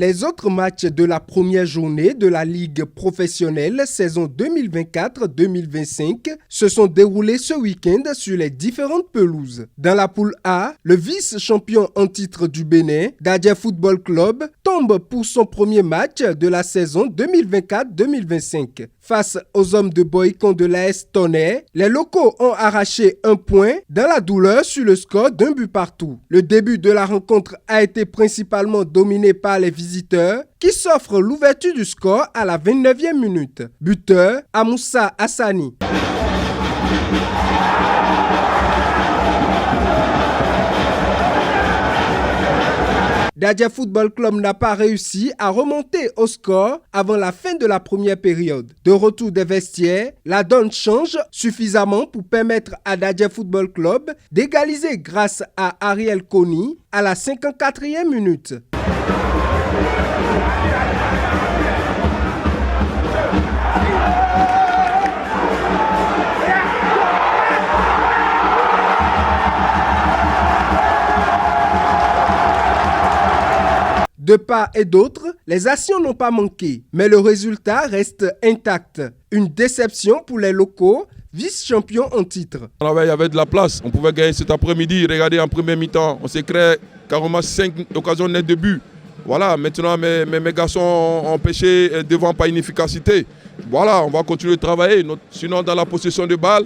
Les autres matchs de la première journée de la Ligue professionnelle saison 2024-2025 se sont déroulés ce week-end sur les différentes pelouses. Dans la poule A, le vice-champion en titre du Bénin, Dadje Football Club, tombe pour son premier match de la saison 2024-2025. Face aux hommes de Boycon de l'AS Tonnerre, les locaux ont arraché un point dans la douleur sur le score d'un but partout. Le début de la rencontre a été principalement dominé par les visiteurs qui s'offrent l'ouverture du score à la 29e minute. Buteur, Amoussa Hassani. Dadje Football Club n'a pas réussi à remonter au score avant la fin de la première période. De retour des vestiaires, la donne change suffisamment pour permettre à Dadje Football Club d'égaliser grâce à Ariel Koni à la 54e minute. De part et d'autre, les actions n'ont pas manqué, mais le résultat reste intact. Une déception pour les locaux, vice-champions en titre. Il y avait de la place, on pouvait gagner cet après-midi. Regardez en première mi-temps, on s'est créé carrément 5 occasions nettes de but. Voilà, maintenant mes garçons ont pêché devant par inefficacité. Voilà, on va continuer de travailler. Sinon, dans la possession de balle,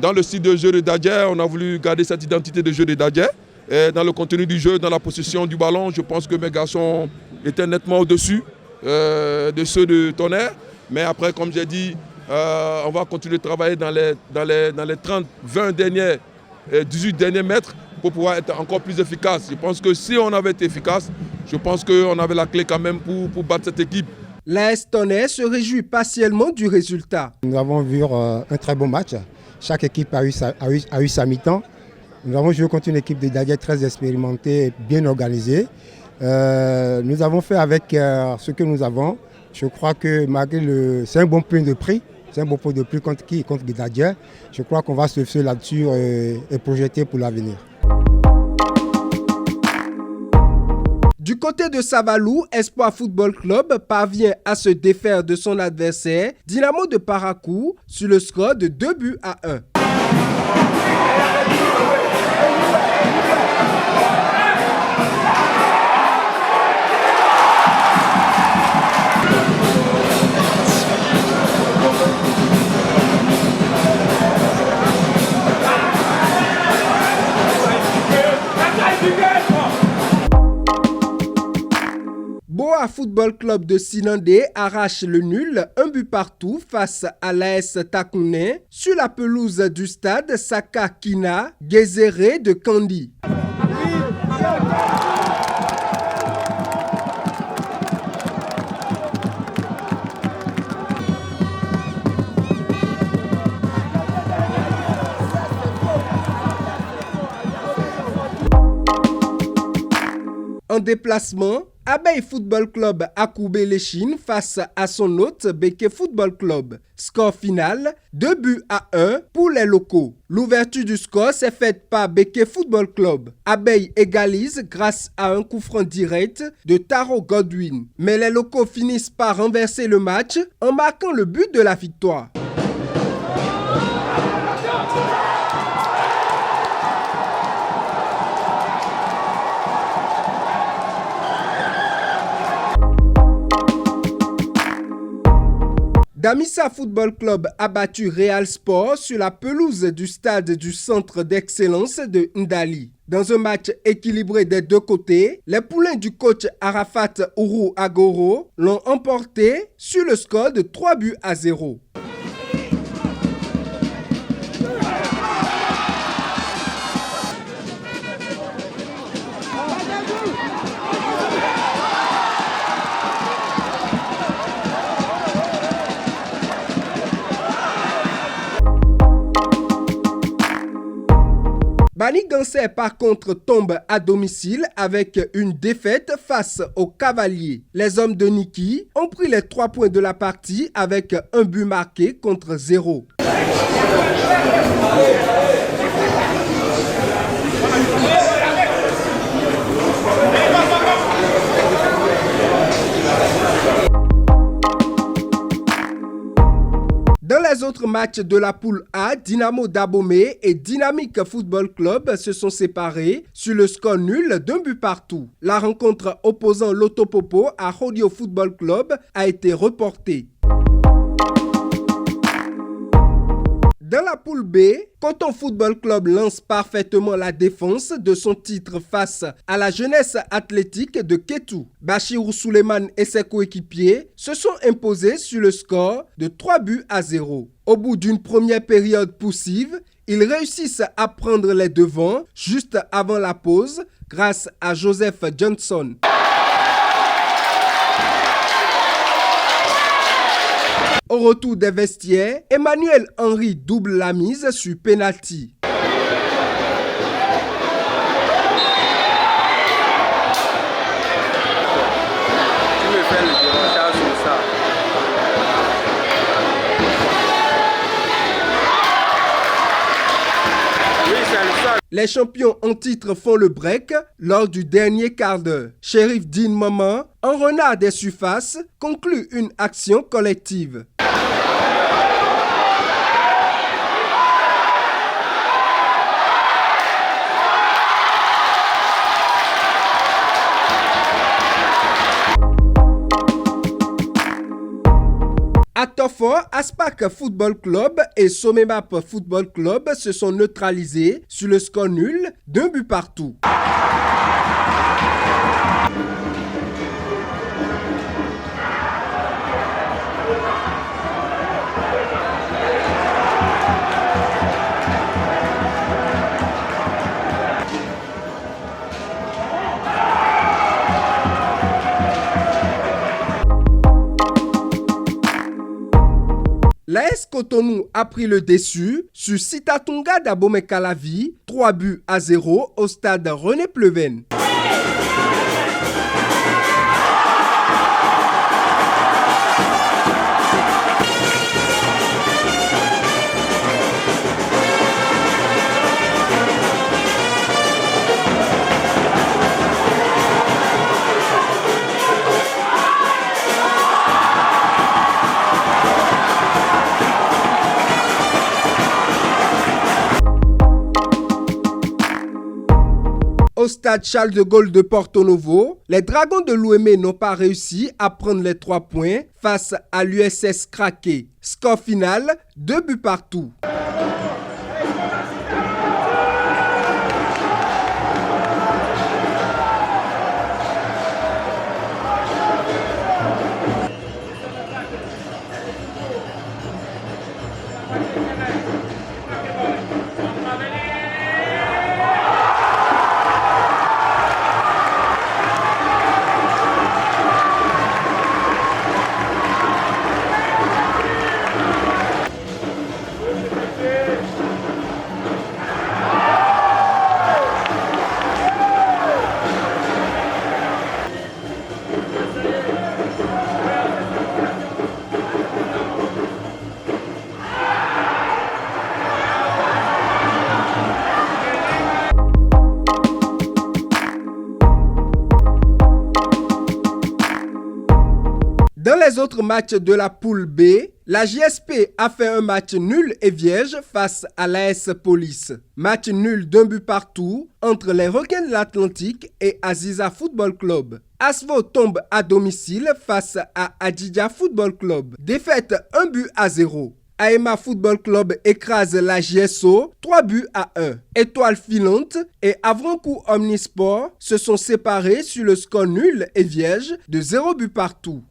dans le style de jeu de Dadje, on a voulu garder cette identité de jeu de Dadje. Et dans le contenu du jeu, dans la possession du ballon, je pense que mes garçons étaient nettement au-dessus de ceux de Tonnerre. Mais après, comme j'ai dit, on va continuer de travailler dans les 30, 20 derniers, 18 derniers mètres pour pouvoir être encore plus efficace. Je pense que si on avait été efficace, je pense qu'on avait la clé quand même pour battre cette équipe. L'AS Tonnerre se réjouit partiellement du résultat. Nous avons vu un très beau match. Chaque équipe a eu sa mi-temps. Nous avons joué contre une équipe de Dadje très expérimentée et bien organisée. Nous avons fait avec ce que nous avons. Je crois que malgré c'est un bon point de prix. C'est un bon point de prix contre Dadje. Je crois qu'on va se faire là-dessus et projeter pour l'avenir. Du côté de Savalou, Espoir Football Club parvient à se défaire de son adversaire, Dynamo de Parakou, sur le score de 2-1. Boa Football Club de Sinandé arrache le nul, un but partout face à l'AS Takouné sur la pelouse du stade Saka Kina Gezere de Kandi. En déplacement, Abeille Football Club a courbé l'échine face à son hôte Beke Football Club. Score final, 2-1 pour les locaux. L'ouverture du score s'est faite par Beke Football Club. Abeille égalise grâce à un coup franc direct de Taro Godwin. Mais les locaux finissent par renverser le match en marquant le but de la victoire. Damissa Football Club a battu Real Sport sur la pelouse du stade du centre d'excellence de Ndali. Dans un match équilibré des deux côtés, les poulains du coach Arafat Ourou Agoro l'ont emporté sur le score de 3-0. Bani Gansé par contre tombe à domicile avec une défaite face aux Cavaliers. Les hommes de Niki ont pris les 3 points de la partie avec un but marqué contre 0. match de la poule A, Dynamo d'Abomey et Dynamique Football Club se sont séparés sur le score nul d'1 but partout. La rencontre opposant l'Otopopo à Rodio Football Club a été reportée. Dans la poule B, Coton Football Club lance parfaitement la défense de son titre face à la jeunesse athlétique de Kétou. Bachirou Souleymane et ses coéquipiers se sont imposés sur le score de 3-0. Au bout d'une première période poussive, ils réussissent à prendre les devants juste avant la pause grâce à Joseph Johnson. Au retour des vestiaires, Emmanuel Henry double la mise sur penalty. Les champions en titre font le break lors du dernier quart d'heure. Shérif Dean Maman, en renard des surfaces, conclut une action collective. Atofo, Aspak Football Club et Somemap Football Club se sont neutralisés sur le score nul d'1 but partout. L'AS Cotonou a pris le dessus sur Sitatunga d'Abomey-Calavi, 3-0 au stade René Pleven. Au stade Charles de Gaulle de Porto Novo, les Dragons de l'Ouémé n'ont pas réussi à prendre les 3 points face à l'USS Craqué. Score final, 2 buts partout. Dans les autres matchs de la poule B, la JSP a fait un match nul et vierge face à l'AS Police. Match nul d'1 but partout entre les Requins de l'Atlantique et Aziza Football Club. Asvo tombe à domicile face à Adidja Football Club. Défaite 1-0. Aema Football Club écrase la JSO 3-1. Étoile Filante et Avrancourt Omnisport se sont séparés sur le score nul et vierge de 0 but partout.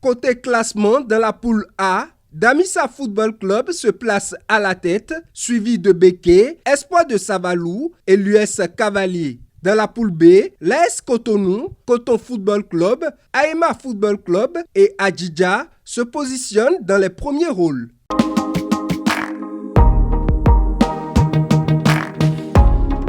Côté classement, dans la poule A, Damissa Football Club se place à la tête, suivi de Béké, Espoir de Savalou et l'US Cavalier. Dans la poule B, l'AS Cotonou, Coton Football Club, Aema Football Club et Adidja se positionnent dans les premiers rôles.